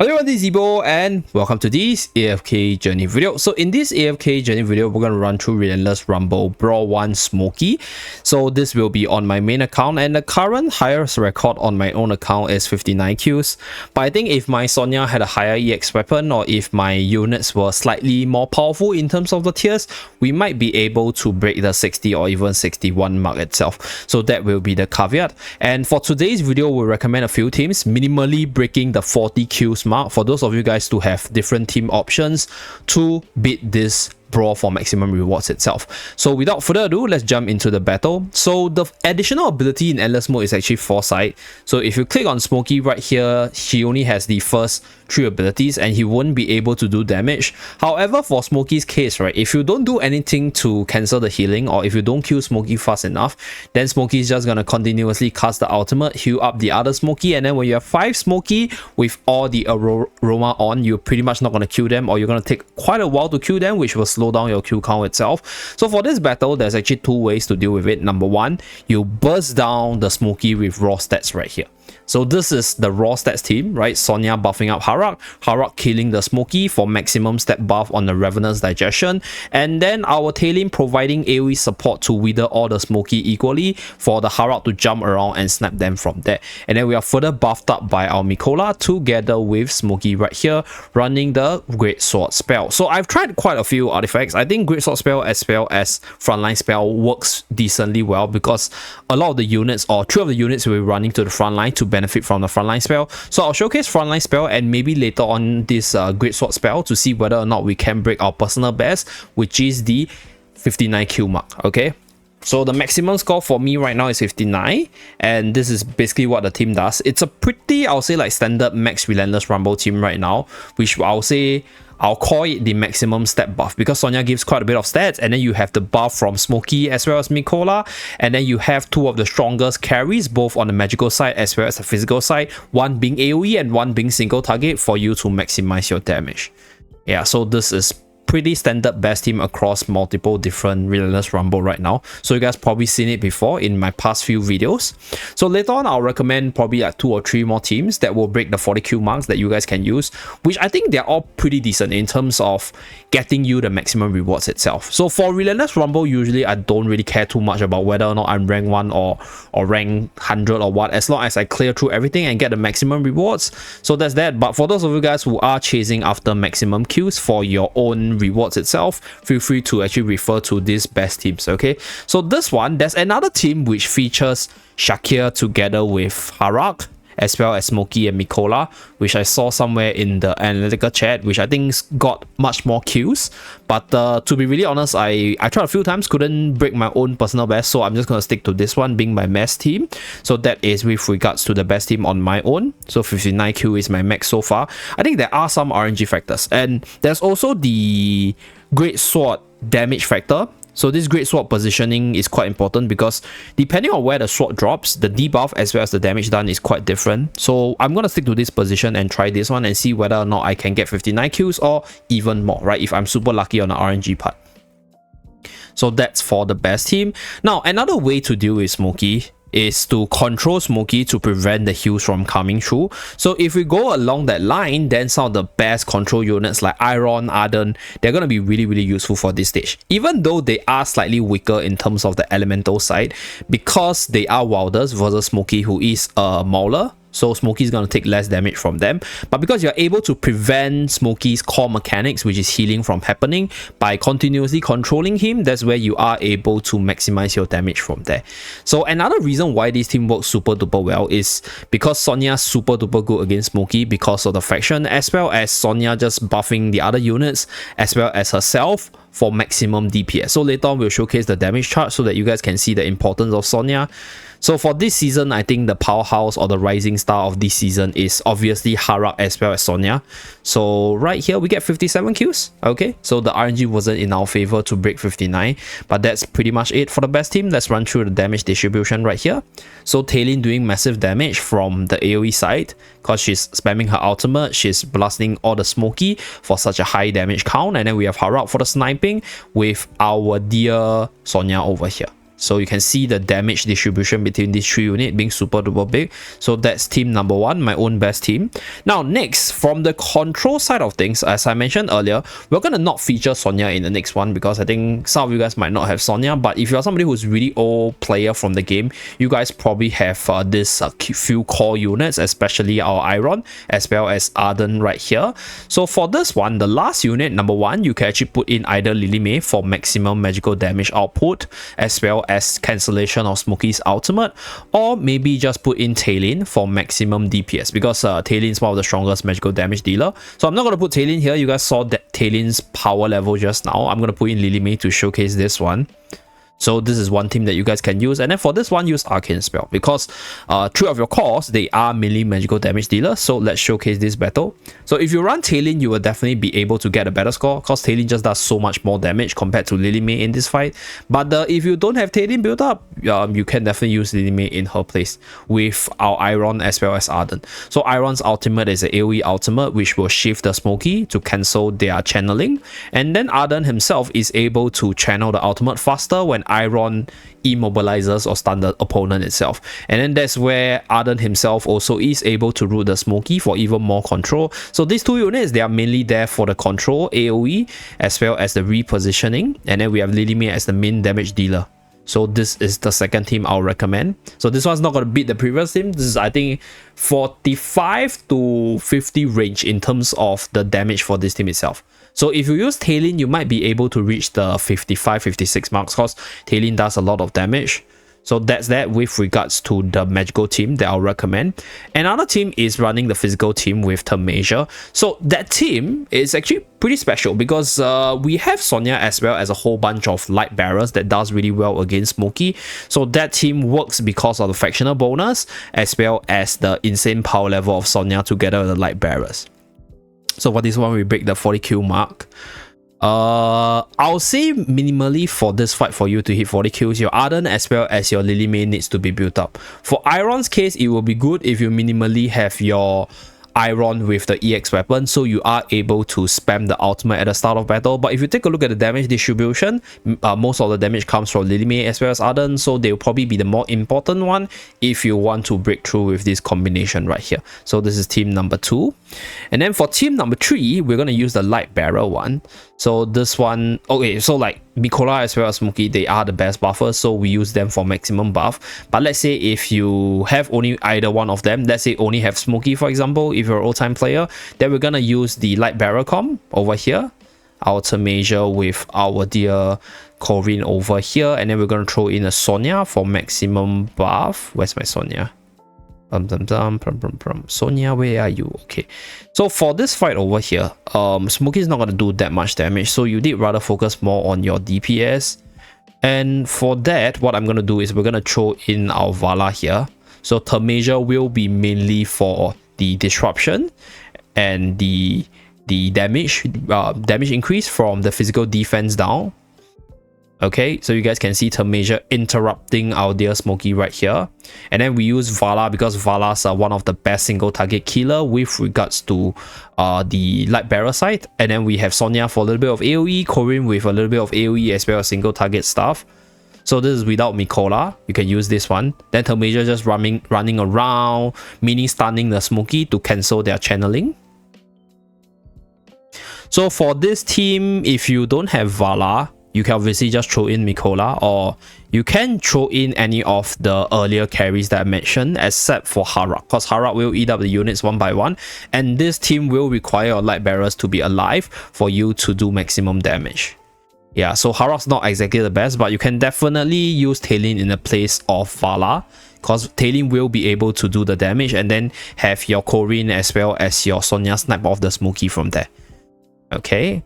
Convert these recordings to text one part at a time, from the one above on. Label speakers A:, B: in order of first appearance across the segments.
A: Hello everyone, this is Zeeebo and welcome to this AFK journey video. So in this AFK journey video, we're going to run through Relentless Rumble Brawl 1 Smokey. So this will be on my main account and the current highest record on my own account is 59 kills. But I think if my Sonya had a higher EX weapon or if my units were slightly more powerful in terms of the tiers, we might be able to break the 60 or even 61 mark itself. So that will be the caveat. And for today's video, we'll recommend a few teams minimally breaking the 40 kills mark for those of you guys to have different team options to beat this brawl for maximum rewards itself. So without further ado, let's jump into the battle. So the additional ability in endless mode is actually foresight. So if you click on Smokey right here, she only has the first 3 abilities and he won't be able to do damage. However, for Smokey's case, right, if you don't do anything to cancel the healing or if you don't kill Smokey fast enough, then Smokey is just gonna continuously cast the ultimate, heal up the other Smokey, and then when you have 5 Smokey with all the aroma on, you're pretty much not gonna kill them, or you're gonna take quite a while to kill them, which will slow down your kill count itself. So for this battle, there's actually 2 ways to deal with it. Number 1, you burst down the Smokey with raw stats right here. So this is the raw stats team, right? Sonya buffing up Harak killing the Smokey for maximum stat buff on the Revenant's digestion, and then our Tailin providing AoE support to wither all the Smokey equally for the Harak to jump around and snap them from there. And then we are further buffed up by our Mikola together with Smokey right here running the Great Sword spell. So I've tried quite a few artifacts. I think Great Sword spell as well as Frontline spell works decently well because a lot of the units or 3 of the units will be running to the front line to benefit from the frontline spell. So I'll showcase frontline spell and maybe later on this Great Sword spell to see whether or not we can break our personal best, which is the 59 kill mark. Okay, so the maximum score for me right now is 59, and this is basically what the team does. It's a pretty, I'll say, like standard max Relentless Rumble team right now, which I'll call it the maximum stat buff because Sonya gives quite a bit of stats, and then you have the buff from Smokey as well as Mikola, and then you have 2 of the strongest carries both on the magical side as well as the physical side, one being AoE and one being single target for you to maximize your damage. Yeah, so this is pretty standard best team across multiple different Relentless Rumble right now. So you guys probably seen it before in my past few videos. So later on, I'll recommend probably like 2 or 3 more teams that will break the 40 kill marks that you guys can use, which I think they're all pretty decent in terms of getting you the maximum rewards itself. So for Relentless Rumble, usually I don't really care too much about whether or not I'm rank 1 or rank 100 or what, as long as I clear through everything and get the maximum rewards. So that's that. But for those of you guys who are chasing after maximum kills for your own rewards itself, feel free to actually refer to these best teams. Okay, so this one, there's another team which features Shakir together with Harak as well as Smokey and Mikola, which I saw somewhere in the analytical chat, which I think got much more kills. But to be really honest, I tried a few times, couldn't break my own personal best, so I'm just going to stick to this one being my max team. So that is with regards to the best team on my own. So 59 kill is my max so far. I think there are some RNG factors, and there's also the Great Sword damage factor. So this Great Sword positioning is quite important because depending on where the sword drops, the debuff as well as the damage done is quite different. So I'm going to stick to this position and try this one and see whether or not I can get 59 kills or even more, right, if I'm super lucky on the RNG part. So that's for the best team. Now, another way to deal with Smokey is to control Smokey to prevent the heals from coming through. So if we go along that line, then some of the best control units like Eironn-Arden, they're going to be really useful for this stage, even though they are slightly weaker in terms of the elemental side because they are wilders versus Smokey, who is a mauler. So Smokey is going to take less damage from them, but because you're able to prevent Smokey's core mechanics, which is healing, from happening by continuously controlling him, that's where you are able to maximize your damage from there. So another reason why this team works super duper well is because Sonya's super duper good against Smokey because of the faction, as well as Sonya just buffing the other units as well as herself for maximum DPS. So later on we'll showcase the damage chart so that you guys can see the importance of Sonya. So for this season, I think the powerhouse or the rising star of this season is obviously Harak as well as Sonya. So right here we get 57 kills. Okay, so the RNG wasn't in our favor to break 59, but that's pretty much it for the best team. Let's run through the damage distribution right here. So Tailin doing massive damage from the AoE side because she's spamming her ultimate, she's blasting all the Smokey for such a high damage count, and then we have Harak for the sniping with our dear Sonya over here. So you can see the damage distribution between these 3 units being super duper big. So that's team number 1, my own best team. Now next, from the control side of things, as I mentioned earlier, we're gonna not feature Sonya in the next one because I think some of you guys might not have Sonya, but if you're somebody who's really old player from the game, you guys probably have this few core units, especially our Eironn as well as Arden right here. So for this one, the last unit, number 1, you can actually put in either Lily May for maximum magical damage output as well as cancellation of Smokey's ultimate, or maybe just put in Taylin for maximum DPS because Taylin is one of the strongest magical damage dealer. So I'm not going to put Taylin here. You guys saw that Taylin's power level just now. I'm going to put in Lily May to showcase this one. So this is one team that you guys can use, and then for this one, use Arcane Spell because 3 of your cores, they are mainly magical damage dealers. So let's showcase this battle. So if you run Taylin, you will definitely be able to get a better score because Taylin just does so much more damage compared to Lily May in this fight. But if you don't have Taylin built up, you can definitely use Lily May in her place with our Eironn as well as Arden. So Eironn's ultimate is an AoE ultimate which will shift the Smokey to cancel their channeling, and then Arden himself is able to channel the ultimate faster when Eironn immobilizes or stun the opponent itself. And then that's where Arden himself also is able to root the Smokey for even more control. So these 2 units, they are mainly there for the control AoE as well as the repositioning, and then we have Lily May as the main damage dealer. So this is the second team I'll recommend. So this one's not going to beat the previous team. This is, I think, 45 to 50 range in terms of the damage for this team itself. So if you use Taylin, you might be able to reach the 55, 56 marks because Taylin does a lot of damage. So that's that with regards to the magical team that I'll recommend. Another team is running the physical team with Thermasia. So that team is actually pretty special because we have Sonya as well as a whole bunch of light bearers that does really well against Smokey. So that team works because of the fractional bonus as well as the insane power level of Sonya together with the light bearers. So for this one, we break the 40 kill mark. I'll say minimally for this fight, for you to hit 40 kills, your Arden as well as your Lily May needs to be built up. For Eironn's case, it will be good if you minimally have your Eironn with the EX weapon, so you are able to spam the ultimate at the start of battle. But if you take a look at the damage distribution, most of the damage comes from Lily May as well as Arden, so they'll probably be the more important one if you want to break through with this combination right here. So this is team number 2. And then for team number 3, we're going to use the light bearer one. So this one, okay, so like Mikola as well as Smokey, they are the best buffers, so we use them for maximum buff. But let's say if you have only either one of them, let's say only have Smokey, for example, if you're an old-time player, then we're gonna use the light bearer comp over here, our Thermasia with our dear Corinne over here, and then we're gonna throw in a Sonya for maximum buff. Where's my Sonya? Sonya, where are you? Okay, so for this fight over here, Smokey is not going to do that much damage, so you did rather focus more on your DPS. And for that, what I'm going to do is we're going to throw in our Vala here. So Thermasia will be mainly for the disruption and the damage increase from the physical defense down. Okay, so you guys can see Thermasia interrupting our dear Smokey right here. And then we use Vala because Vala's one of the best single target killer with regards to the light bearer side. And then we have Sonya for a little bit of AoE, Corinne with a little bit of AoE as well as single target stuff. So this is without Mikola. You can use this one. Then Thermasia just running around, meaning stunning the Smokey to cancel their channeling. So for this team, if you don't have Vala, you can obviously just throw in Mikola, or you can throw in any of the earlier carries that I mentioned, except for Harak, because Harak will eat up the units one by one, and this team will require your light bearers to be alive for you to do maximum damage. Yeah, so Harak's not exactly the best, but you can definitely use Taylin in the place of Vala, because Taylin will be able to do the damage, and then have your Corinne as well as your Sonya snipe off the Smokey from there. Okay.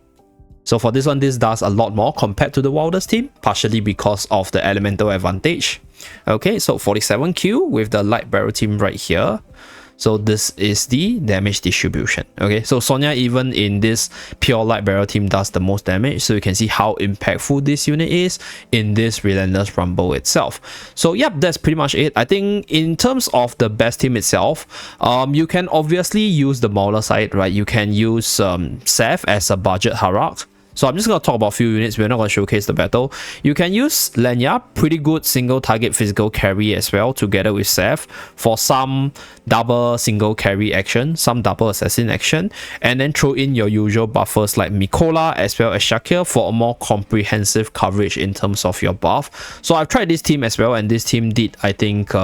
A: So for this one, this does a lot more compared to the wildest team, partially because of the elemental advantage. Okay, so 47 Q with the light bearer team right here. So this is the damage distribution. Okay, so Sonya even in this pure light bearer team does the most damage. So you can see how impactful this unit is in this Relentless Rumble itself. So yep, that's pretty much it. I think in terms of the best team itself, you can obviously use the Mauler side, right? You can use Seth as a budget Harak. So I'm just going to talk about a few units. We're not going to showcase the battle. You can use Lenya, pretty good single target physical carry as well, together with Seth for some double single carry action, some double assassin action, and then throw in your usual buffers like Mikola as well as Shakir for a more comprehensive coverage in terms of your buff. So I've tried this team as well, and this team did, I think,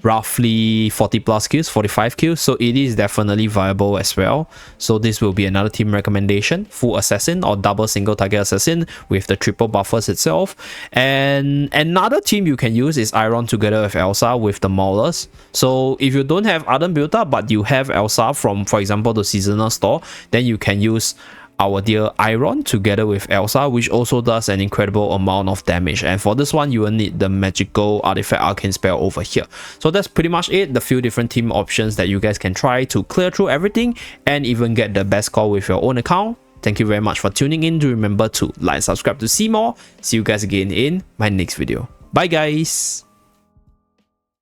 A: roughly 40 plus kills, 45 kills, so it is definitely viable as well. So this will be another team recommendation: full assassin or double single target assassin with the triple buffers itself. And another team you can use is Eironn together with Elsa with the Maulers. So if you don't have Arden built up but you have Elsa from, for example, the seasonal store, then you can use our dear Eironn together with Elsa, which also does an incredible amount of damage. And for this one, you will need the magical artifact arcane spell over here. So that's pretty much it, the few different team options that you guys can try to clear through everything and even get the best score with your own account. Thank you very much for tuning in. Do remember to like and subscribe to see more. See you guys again in my next video. Bye guys.